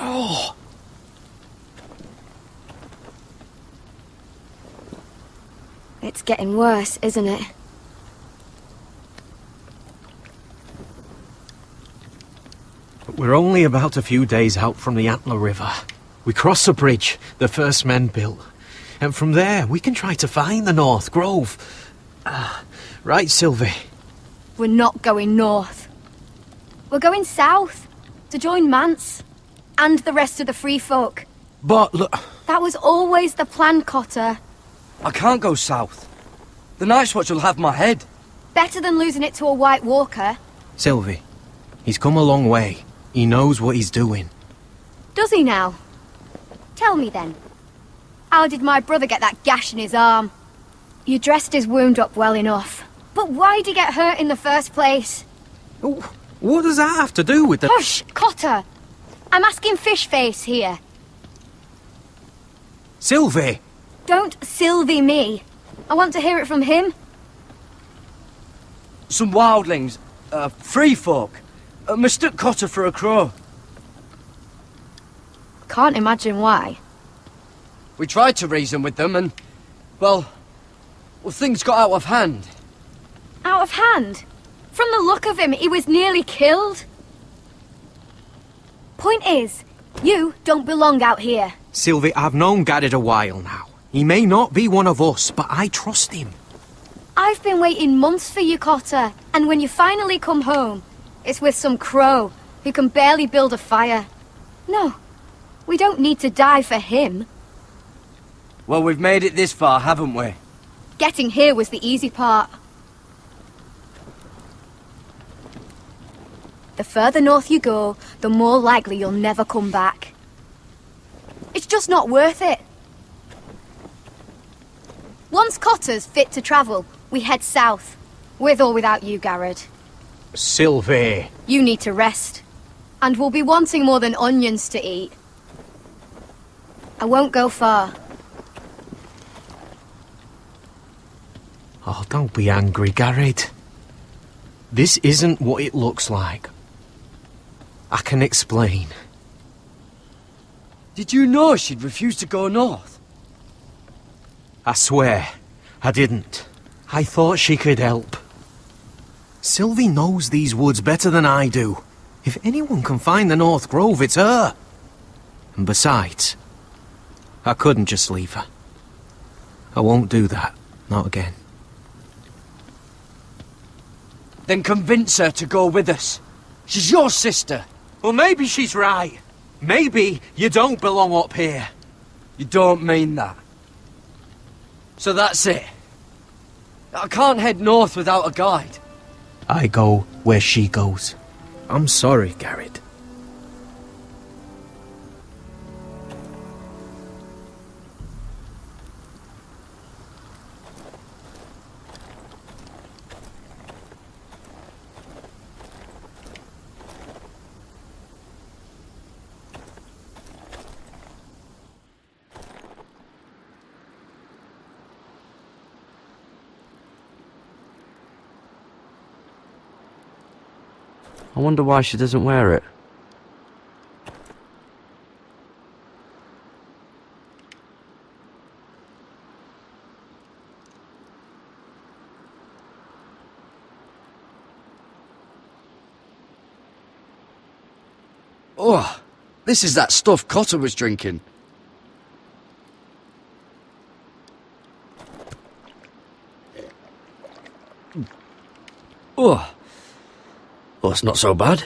Oh! It's getting worse, isn't it? We're only about a few days out from the Antler River. We cross the bridge the first men built. And from there, we can try to find the North Grove. Right, Sylvie? We're not going north. We're going south, to join Mance, and the rest of the free folk. But look... That was always the plan, Cotter. I can't go south. The Night's Watch will have my head. Better than losing it to a White Walker. Sylvie, he's come a long way. He knows what he's doing. Does he now? Tell me then. How did my brother get that gash in his arm? You dressed his wound up well enough. But why'd he get hurt in the first place? What does that have to do with the... Hush, Cotter! I'm asking Fishface here. Sylvie! Don't Sylvie me. I want to hear it from him. Some wildlings, free folk, mistook Cotter for a crow. Can't imagine why. We tried to reason with them and, well, things got out of hand. Out of hand? From the look of him, he was nearly killed. Point is, you don't belong out here. Sylvie, I've known Gared a while now. He may not be one of us, but I trust him. I've been waiting months for you, Cotter, and when you finally come home, it's with some crow who can barely build a fire. No, we don't need to die for him. Well, we've made it this far, haven't we? Getting here was the easy part. The further north you go, the more likely you'll never come back. It's just not worth it. Once Cotter's fit to travel, we head south. With or without you, Gared. Sylvie! You need to rest. And we'll be wanting more than onions to eat. I won't go far. Oh, don't be angry, Gared. This isn't what it looks like. I can explain. Did you know she'd refused to go north? I swear, I didn't. I thought she could help. Sylvie knows these woods better than I do. If anyone can find the North Grove, it's her. And besides, I couldn't just leave her. I won't do that. Not again. Then convince her to go with us. She's your sister. Well, maybe she's right. Maybe you don't belong up here. You don't mean that. So that's it. I can't head north without a guide. I go where she goes. I'm sorry, Gared. I wonder why she doesn't wear it. Oh, this is that stuff Cotter was drinking. Oh. Oh, it's not so bad.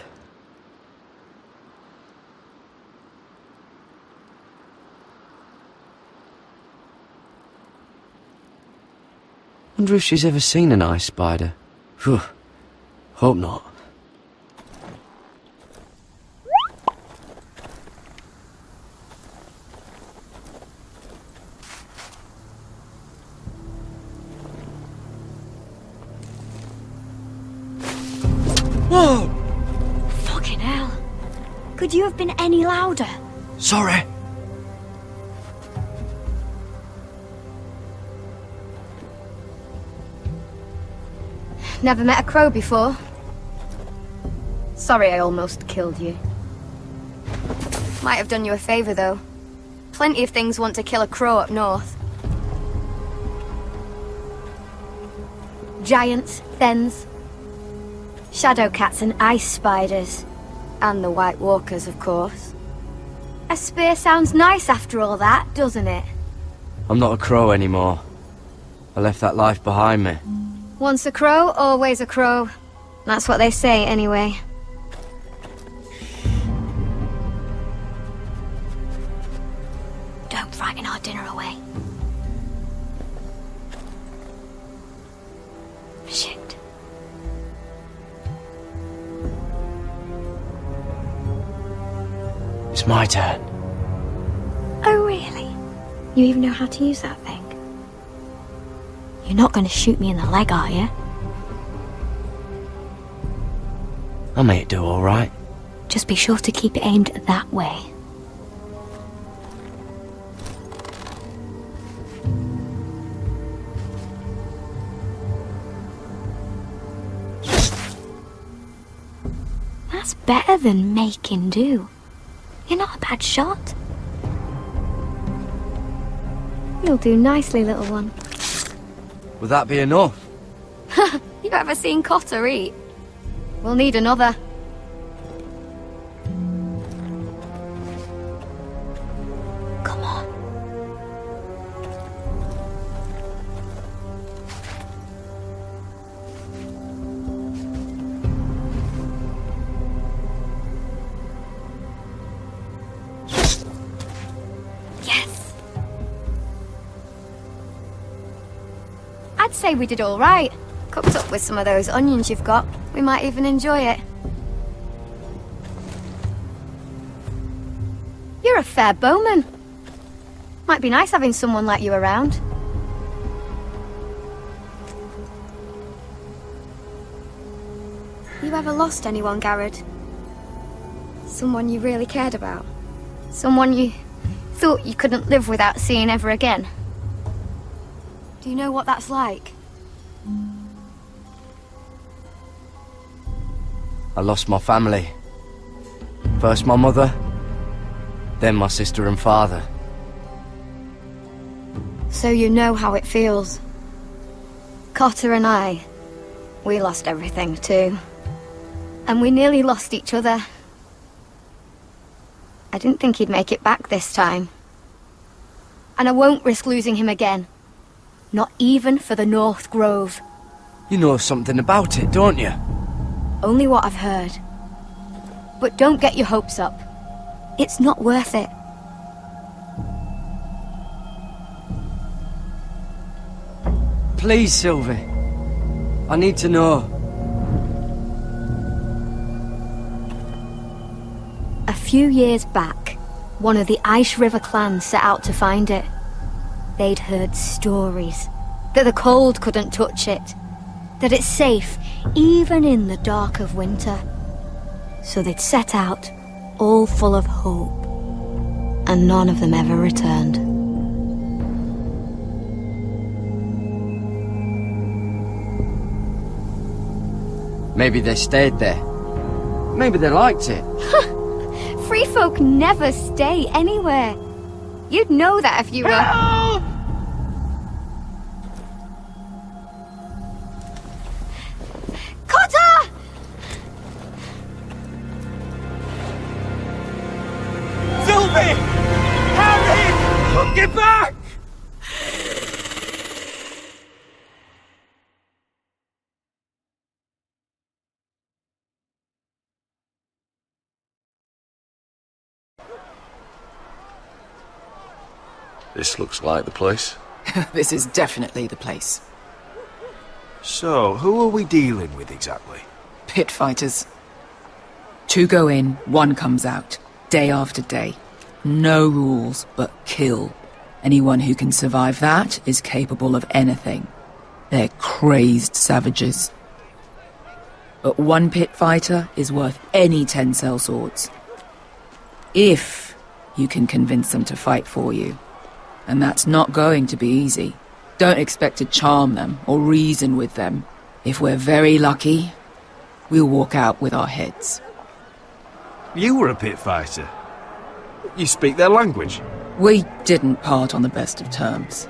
Wonder if she's ever seen an ice spider. Phew. Hope not. Whoa! Fucking hell. Could you have been any louder? Sorry. Never met a crow before. Sorry I almost killed you. Might have done you a favour, though. Plenty of things want to kill a crow up north. Giants, thens, shadow cats and ice spiders. And the White Walkers, of course. A spear sounds nice after all that, doesn't it? I'm not a crow anymore. I left that life behind me. Once a crow, always a crow. That's what they say, anyway. Don't frighten our dinner away. Shit. It's my turn. Oh, really? You even know how to use that thing? You're not going to shoot me in the leg, are you? I may do all right. Just be sure to keep it aimed that way. That's better than making do. You're not a bad shot. You'll do nicely, little one. Would that be enough? You ever seen Cotter eat? We'll need another. Come on. Yes. I'd say we did all right. Cooked up with some of those onions you've got. We might even enjoy it. You're a fair bowman. Might be nice having someone like you around. You ever lost anyone, Gared? Someone you really cared about? Someone you thought you couldn't live without seeing ever again? Do you know what that's like? I lost my family. First my mother, then my sister and father. So you know how it feels. Cotter and I, we lost everything too. And we nearly lost each other. I didn't think he'd make it back this time. And I won't risk losing him again. Not even for the North Grove. You know something about it, don't you? Only what I've heard. But don't get your hopes up. It's not worth it. Please, Sylvie. I need to know. A few years back, one of the Ice River clans set out to find it. They'd heard stories that the cold couldn't touch it, that it's safe even in the dark of winter. So they'd set out, all full of hope, and none of them ever returned. Maybe they stayed there. Maybe they liked it. Free folk never stay anywhere. You'd know that if you were... Help! Cotter! Sylvie! Harry! Get back! This looks like the place. This is definitely the place. So, who are we dealing with exactly? Pit fighters. 2 go in, 1 comes out, day after day. No rules, but kill. Anyone who can survive that is capable of anything. They're crazed savages. But 1 pit fighter is worth any 10 sellswords. If you can convince them to fight for you. And that's not going to be easy. Don't expect to charm them or reason with them. If we're very lucky, we'll walk out with our heads. You were a pit fighter. You speak their language? We didn't part on the best of terms.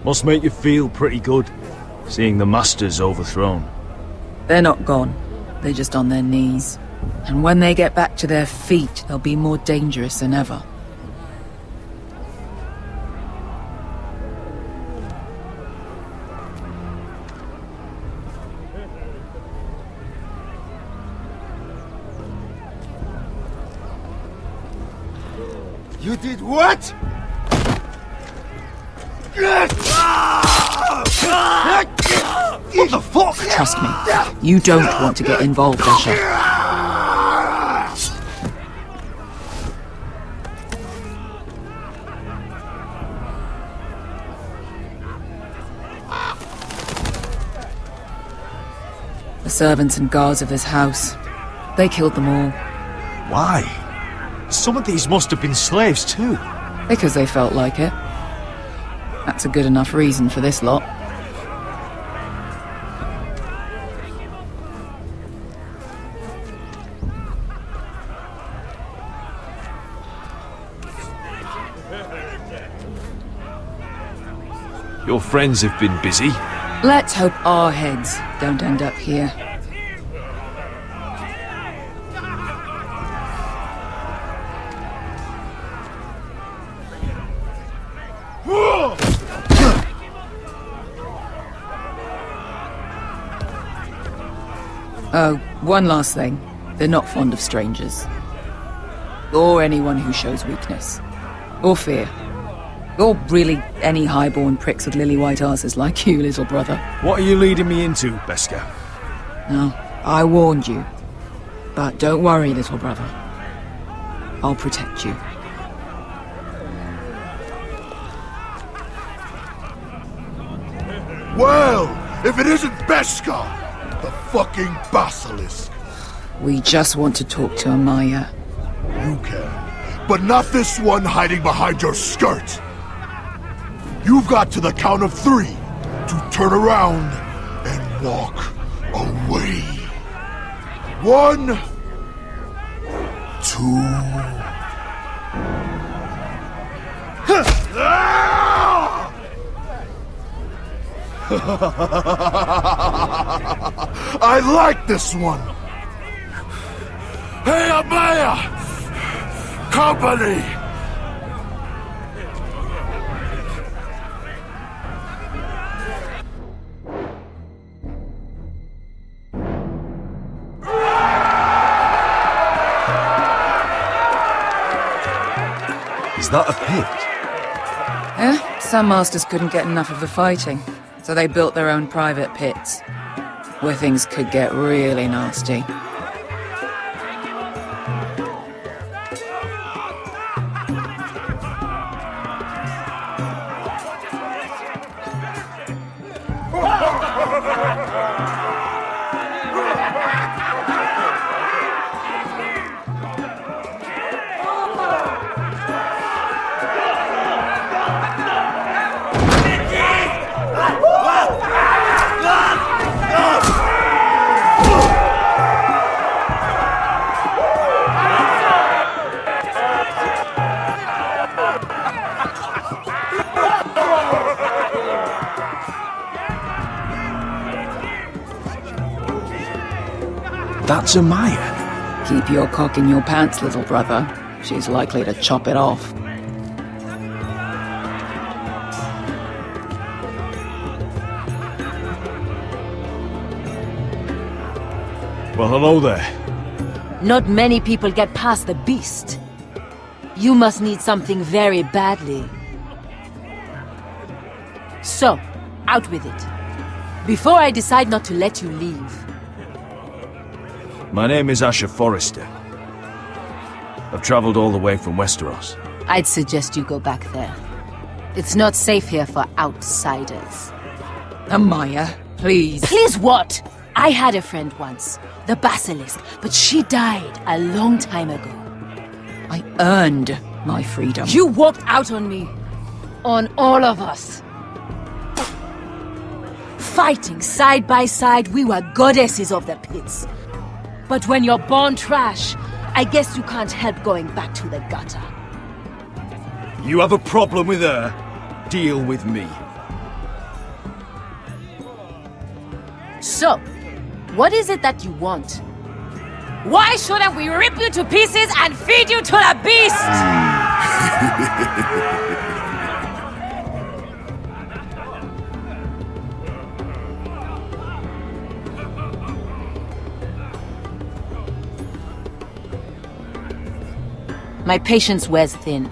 Must make you feel pretty good, seeing the Masters overthrown. They're not gone. They're just on their knees. And when they get back to their feet, they'll be more dangerous than ever. You did what? What the fuck? Trust me, you don't want to get involved, Asher. The servants and guards of this house, they killed them all. Why? Some of these must have been slaves too. Because they felt like it. That's a good enough reason for this lot. Your friends have been busy. Let's hope our heads don't end up here. Oh, one last thing. They're not fond of strangers. Or anyone who shows weakness. Or fear. Or really any highborn pricks with lily-white asses like you, little brother. What are you leading me into, Beskha? No, I warned you. But don't worry, little brother. I'll protect you. Well, if it isn't Beskha, the fucking basilisk. We just want to talk to Amaya. You can, but not this one hiding behind your skirt. You've got to the count of 3 to turn around and walk away. 1, 2. I like this one. Hey, Amaya! Company! Is that a pit? Some masters couldn't get enough of the fighting, so they built their own private pits, where things could get really nasty. That's Amaya. Keep your cock in your pants, little brother. She's likely to chop it off. Well, hello there. Not many people get past the beast. You must need something very badly. So, out with it. Before I decide not to let you leave. My name is Asher Forrester. I've traveled all the way from Westeros. I'd suggest you go back there. It's not safe here for outsiders. Amaya, please. Please what? I had a friend once, the Basilisk, but she died a long time ago. I earned my freedom. You walked out on me. On all of us. Fighting side by side, we were goddesses of the pits. But when you're born trash, I guess you can't help going back to the gutter. You have a problem with her? Deal with me. So, what is it that you want? Why shouldn't we rip you to pieces and feed you to the beast? My patience wears thin.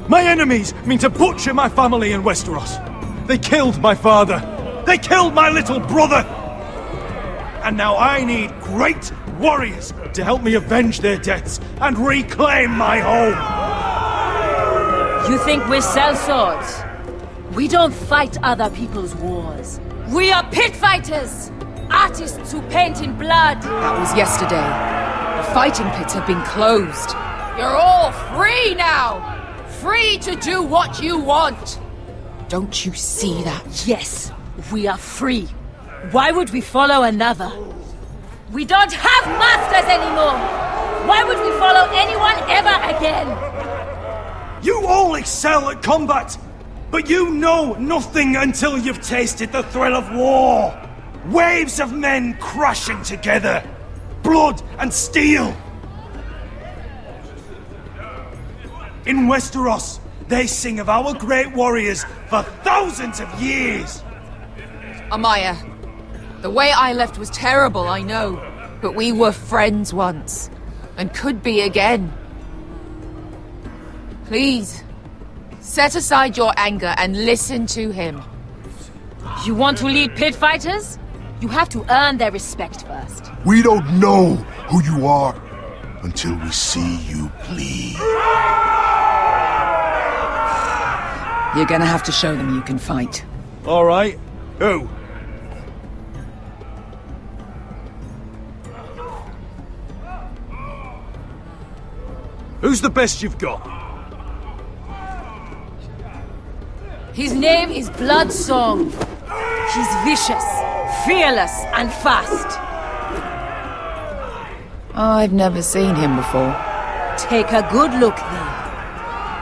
My enemies mean to butcher my family in Westeros. They killed my father. They killed my little brother. And now I need great warriors to help me avenge their deaths and reclaim my home. You think we sell swords? We don't fight other people's wars. We are pit fighters! Artists who paint in blood! That was yesterday. The fighting pits have been closed. You're all free now! Free to do what you want! Don't you see that? Yes, we are free. Why would we follow another? We don't have masters anymore! Why would we follow anyone ever again? You all excel at combat, but you know nothing until you've tasted the thrill of war. Waves of men crashing together. Blood and steel. In Westeros, they sing of our great warriors for thousands of years. Amaya, the way I left was terrible, I know. But we were friends once. And could be again. Please, set aside your anger and listen to him. You want to lead pit fighters? You have to earn their respect first. We don't know who you are until we see you bleed. You're gonna have to show them you can fight. All right. Who? Who's the best you've got? His name is Bloodsong. He's vicious, fearless, and fast. I've never seen him before. Take a good look then.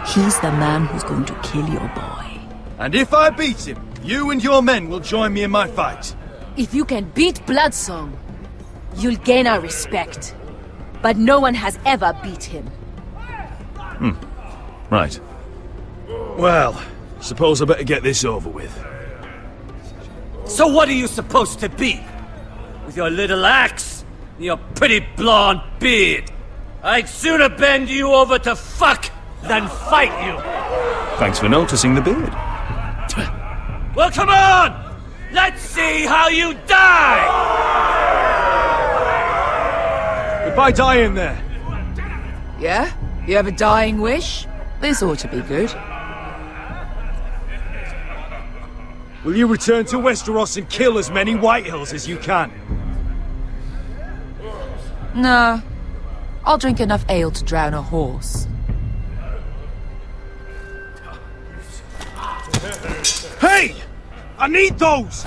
He's the man who's going to kill your boy. And if I beat him, you and your men will join me in my fight. If you can beat Bloodsong, you'll gain our respect. But no one has ever beat him. Right. Well, suppose I better get this over with. So what are you supposed to be? With your little axe and your pretty blonde beard? I'd sooner bend you over to fuck than fight you. Thanks for noticing the beard. Well, come on! Let's see how you die! If I die in there, Yeah? You have a dying wish? This ought to be good. will you return to Westeros and kill as many Whitehills as you can? No. I'll drink enough ale to drown a horse. Hey! I need those!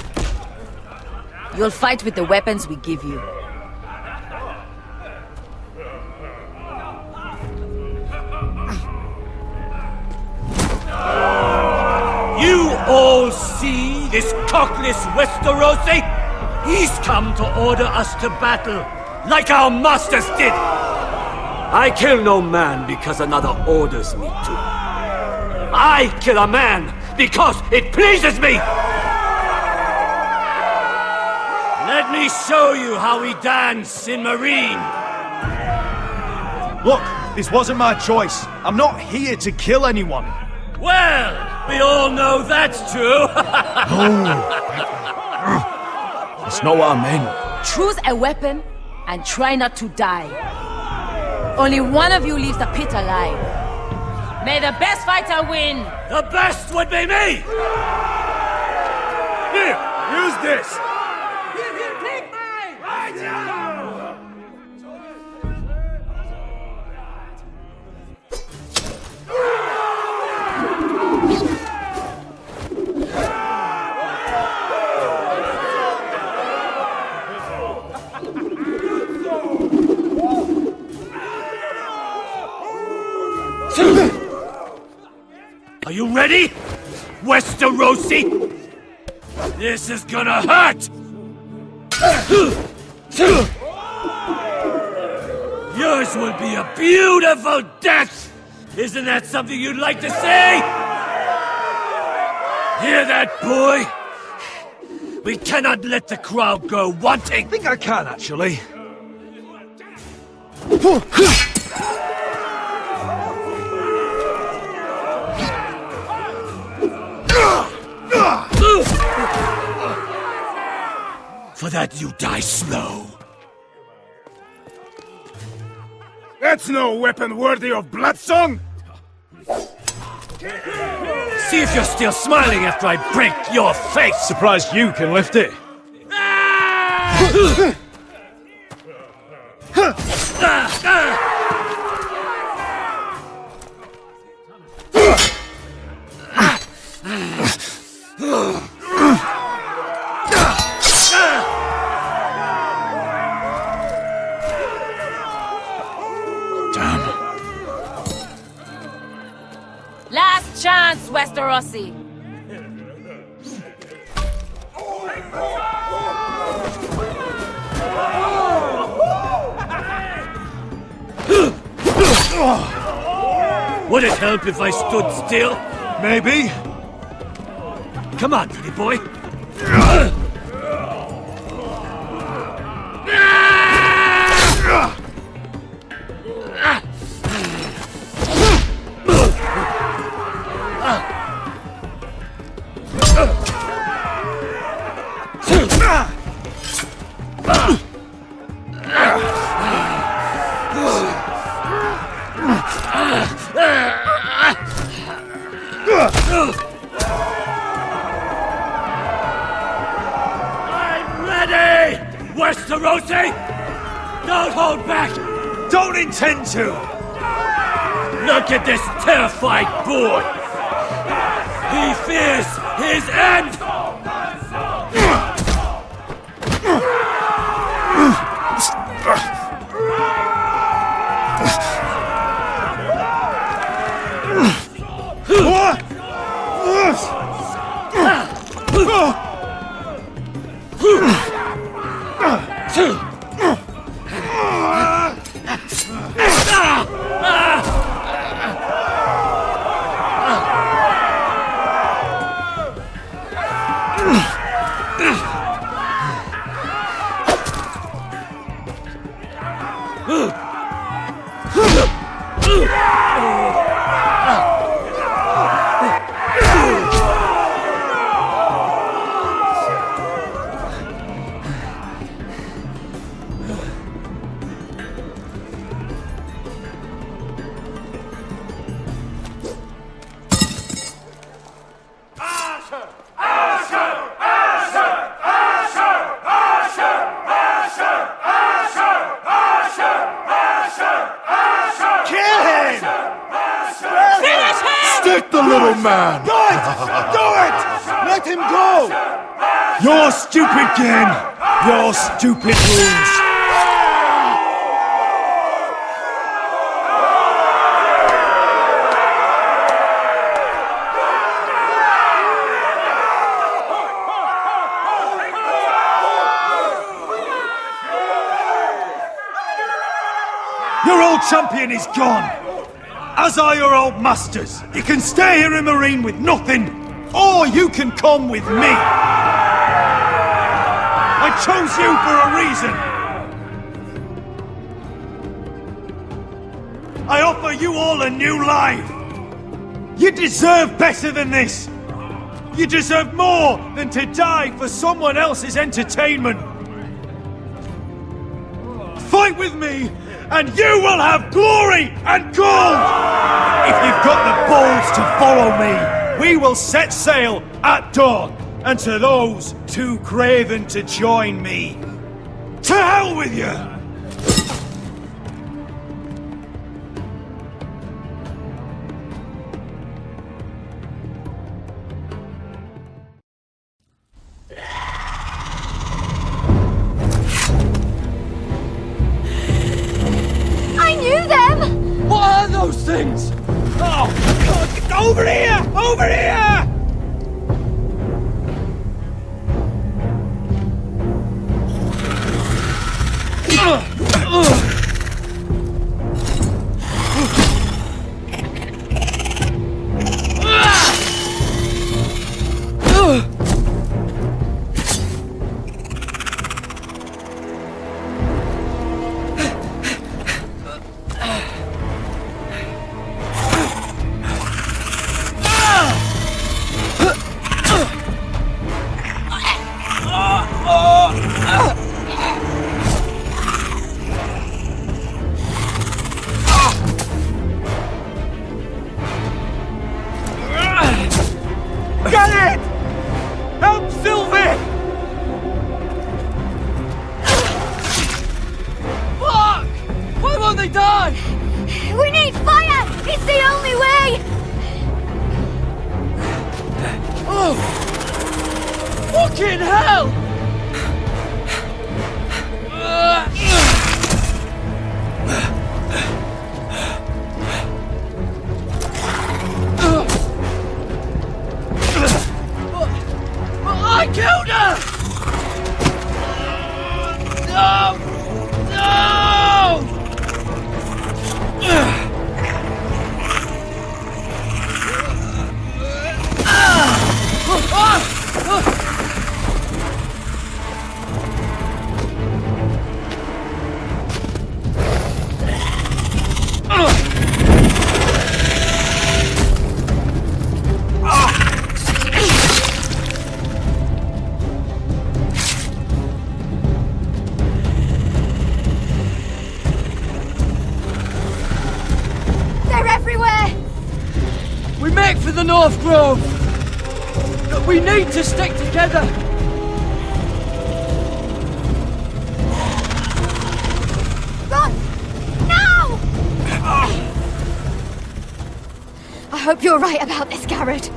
You'll fight with the weapons we give you. You all see this cockless Westerosi? He's come to order us to battle, like our masters did. I kill no man because another orders me to. I kill a man because it pleases me! Let me show you how we dance in Marine. Look, this wasn't my choice. I'm not here to kill anyone. Well, we all know that's true. That's not what I meant. Choose a weapon and try not to die. Only one of you leaves the pit alive. May the best fighter win! The best would be me! Westerosi! This is gonna hurt! Yours will be a beautiful death! Isn't that something you'd like to say? Hear that, boy? We cannot let the crowd go wanting! I think I can, actually. For that you die slow. That's no weapon worthy of Bloodsong! See if you're still smiling after I break your face! Surprised you can lift it. Last chance, Westerosi! Would it help if I stood still? Maybe. Come on, pretty boy. I'm ready! Westerosi! Don't hold back! Don't intend to! Look at this terrified boy! He fears his end! Stick the little man! Do it! Do it! Let him go! Your stupid game! Your stupid rules! Your old champion is gone! As are your old masters. You can stay here in Marine with nothing, or you can come with me. I chose you for a reason. I offer you all a new life. You deserve better than this. You deserve more than to die for someone else's entertainment. Fight with me, and you will have glory and gold! If you've got the balls to follow me, we will set sail at dawn. And to those too craven to join me, to hell with you! What are those things? Oh, God, over here! Over here! Fucking hell! I killed her! No! No! They're everywhere! We make for the North Grove! But we need to stick together! Run! Now! I hope you're right about this, Gared.